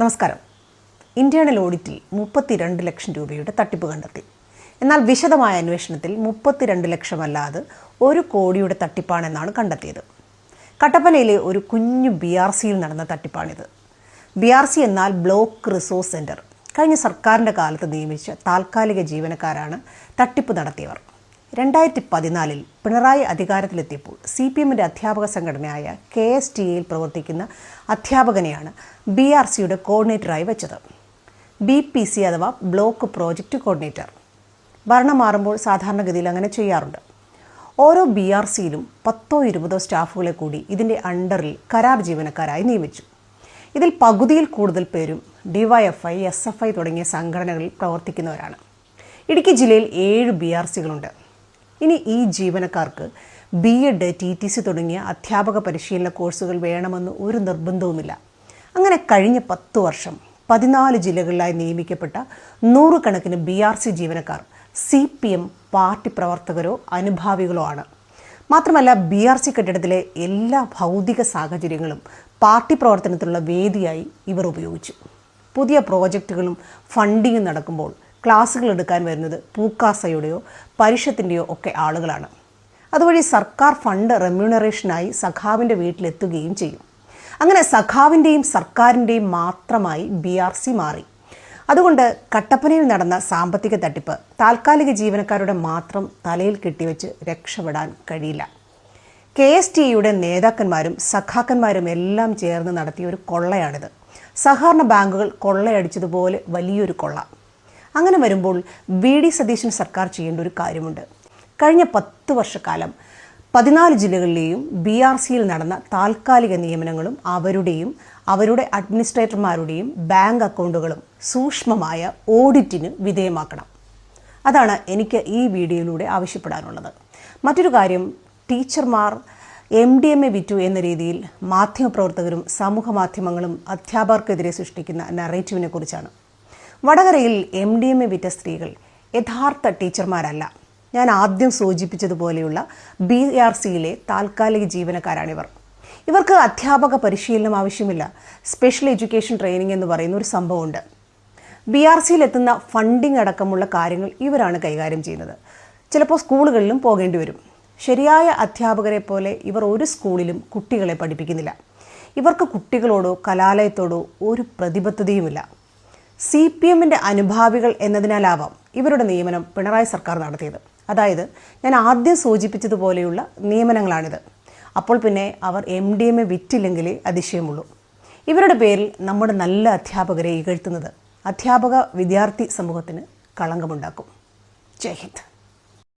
നമസ്കാരം. ഇന്റേണൽ ഓഡിറ്റിൽ 32 ലക്ഷം രൂപയുടെ തട്ടിപ്പ് കണ്ടെത്തി. എന്നാൽ വിശദമായ അന്വേഷണത്തിൽ 32 ലക്ഷമല്ലാതെ 1 കോടിയുടെ തട്ടിപ്പാണെന്നാണ് കണ്ടെത്തിയത്. കട്ടപ്പനയിലെ ഒരു കുഞ്ഞു BRCയിൽ നടന്ന തട്ടിപ്പാണിത്. BRC എന്നാൽ ബ്ലോക്ക് റിസോഴ്സ് സെന്റർ. കഴിഞ്ഞ സർക്കാരിൻ്റെ കാലത്ത് നിയമിച്ച താൽക്കാലിക ജീവനക്കാരാണ് തട്ടിപ്പ് നടത്തിയവർ. 2014 പിണറായി അധികാരത്തിലെത്തിയപ്പോൾ CPMന്റെ അധ്യാപക സംഘടനയായ KSTAയിൽ പ്രവർത്തിക്കുന്ന അധ്യാപകനെയാണ് BRCയുടെ കോർഡിനേറ്ററായി വെച്ചത്. BPC അഥവാ ബ്ലോക്ക് പ്രോജക്റ്റ് കോർഡിനേറ്റർ. ഭരണം മാറുമ്പോൾ സാധാരണഗതിയിൽ അങ്ങനെ ചെയ്യാറുണ്ട്. ഓരോ BRCയിലും 10-20 സ്റ്റാഫുകളെ കൂടി ഇതിൻ്റെ അണ്ടറിൽ കരാർ ജീവനക്കാരായി നിയമിച്ചു. ഇതിൽ പകുതിയിൽ കൂടുതൽ പേരും DYFI, SFI തുടങ്ങിയ സംഘടനകളിൽ പ്രവർത്തിക്കുന്നവരാണ്. ഇടുക്കി ജില്ലയിൽ 7 BRCകളുണ്ട്. ഇനി ഈ ജീവനക്കാർക്ക് B.Ed, TTC തുടങ്ങിയ അധ്യാപക പരിശീലന കോഴ്സുകൾ വേണമെന്ന് ഒരു നിർബന്ധവുമില്ല. അങ്ങനെ കഴിഞ്ഞ 10 വർഷം 14 ജില്ലകളിലായി നിയമിക്കപ്പെട്ട 100 കണക്കിന് BRC ജീവനക്കാർ CPM പാർട്ടി പ്രവർത്തകരോ അനുഭാവികളോ ആണ്. മാത്രമല്ല BRC കെട്ടിടത്തിലെ എല്ലാ ഭൗതിക സാഹചര്യങ്ങളും പാർട്ടി പ്രവർത്തനത്തിനുള്ള വേദിയായി ഇവർ ഉപയോഗിച്ചു. പുതിയ പ്രോജക്റ്റുകളും ഫണ്ടിങ്ങും നടക്കുമ്പോൾ ക്ലാസുകൾ എടുക്കാൻ വരുന്നത് പൂക്കാസയുടെയോ പരിഷത്തിൻ്റെയോ ഒക്കെ ആളുകളാണ്. അതുവഴി സർക്കാർ ഫണ്ട് റെമ്യൂണറേഷനായി സഖാവിൻ്റെ വീട്ടിലെത്തുകയും ചെയ്യും. അങ്ങനെ സഖാവിൻ്റെയും സർക്കാരിൻ്റെയും മാത്രമായി BRC മാറി. അതുകൊണ്ട് കട്ടപ്പനയിൽ നടന്ന സാമ്പത്തിക തട്ടിപ്പ് താൽക്കാലിക ജീവനക്കാരുടെ മാത്രം തലയിൽ കെട്ടിവെച്ച് രക്ഷപ്പെടാൻ കഴിയില്ല. KSTAയുടെ നേതാക്കന്മാരും സഖാക്കന്മാരും എല്ലാം ചേർന്ന് നടത്തിയ ഒരു കൊള്ളയാണിത്. സഹകരണ ബാങ്കുകൾ കൊള്ളയടിച്ചതുപോലെ വലിയൊരു കൊള്ള. അങ്ങനെ വരുമ്പോൾ VD സതീശൻ സർക്കാർ ചെയ്യേണ്ട ഒരു കാര്യമുണ്ട്. കഴിഞ്ഞ 10 വർഷക്കാലം 14 ജില്ലകളിലെയും BRCയിൽ നടന്ന താൽക്കാലിക നിയമനങ്ങളും അവരുടെ അഡ്മിനിസ്ട്രേറ്റർമാരുടെയും ബാങ്ക് അക്കൗണ്ടുകളും സൂക്ഷ്മമായ ഓഡിറ്റിന് വിധേയമാക്കണം. അതാണ് എനിക്ക് ഈ വീഡിയോയിലൂടെ ആവശ്യപ്പെടാനുള്ളത്. മറ്റൊരു കാര്യം, ടീച്ചർമാർ MDMA വിറ്റു എന്ന രീതിയിൽ മാധ്യമപ്രവർത്തകരും സമൂഹ മാധ്യമങ്ങളും അധ്യാപകർക്കെതിരെ സൃഷ്ടിക്കുന്ന നറേറ്റീവിനെ കുറിച്ചാണ്. വടകരയിൽ MDMA വിറ്റ സ്ത്രീകൾ യഥാർത്ഥ ടീച്ചർമാരല്ല. ഞാൻ ആദ്യം സൂചിപ്പിച്ചതുപോലെയുള്ള BRCയിലെ താൽക്കാലിക ജീവനക്കാരാണിവർ. ഇവർക്ക് അധ്യാപക പരിശീലനം ആവശ്യമില്ല. സ്പെഷ്യൽ എഡ്യൂക്കേഷൻ ട്രെയിനിങ് എന്ന് പറയുന്ന ഒരു സംഭവമുണ്ട്. BRCയിൽ എത്തുന്ന ഫണ്ടിങ് അടക്കമുള്ള കാര്യങ്ങൾ ഇവരാണ് കൈകാര്യം ചെയ്യുന്നത്. ചിലപ്പോൾ സ്കൂളുകളിലും പോകേണ്ടി വരും. ശരിയായ അധ്യാപകരെ പോലെ ഇവർ ഒരു സ്കൂളിലും കുട്ടികളെ പഠിപ്പിക്കുന്നില്ല. ഇവർക്ക് കുട്ടികളോടോ കലാലയത്തോടോ ഒരു പ്രതിബദ്ധതയുമില്ല. CPMന്റെ അനുഭാവികൾ എന്നതിനാലാവാം ഇവരുടെ നിയമനം പിണറായി സർക്കാർ നടത്തിയത്. അതായത് ഞാൻ ആദ്യം സൂചിപ്പിച്ചതുപോലെയുള്ള നിയമനങ്ങളാണിത്. അപ്പോൾ പിന്നെ അവർ MDMA വിറ്റില്ലെങ്കിലേ അതിശയമുള്ളൂ. ഇവരുടെ പേരിൽ നമ്മുടെ നല്ല അധ്യാപകരെ ഇകഴ്ത്തുന്നത് അധ്യാപക വിദ്യാർത്ഥി സമൂഹത്തിന് കളങ്കമുണ്ടാക്കും. ജയ് ഹിന്ദ്.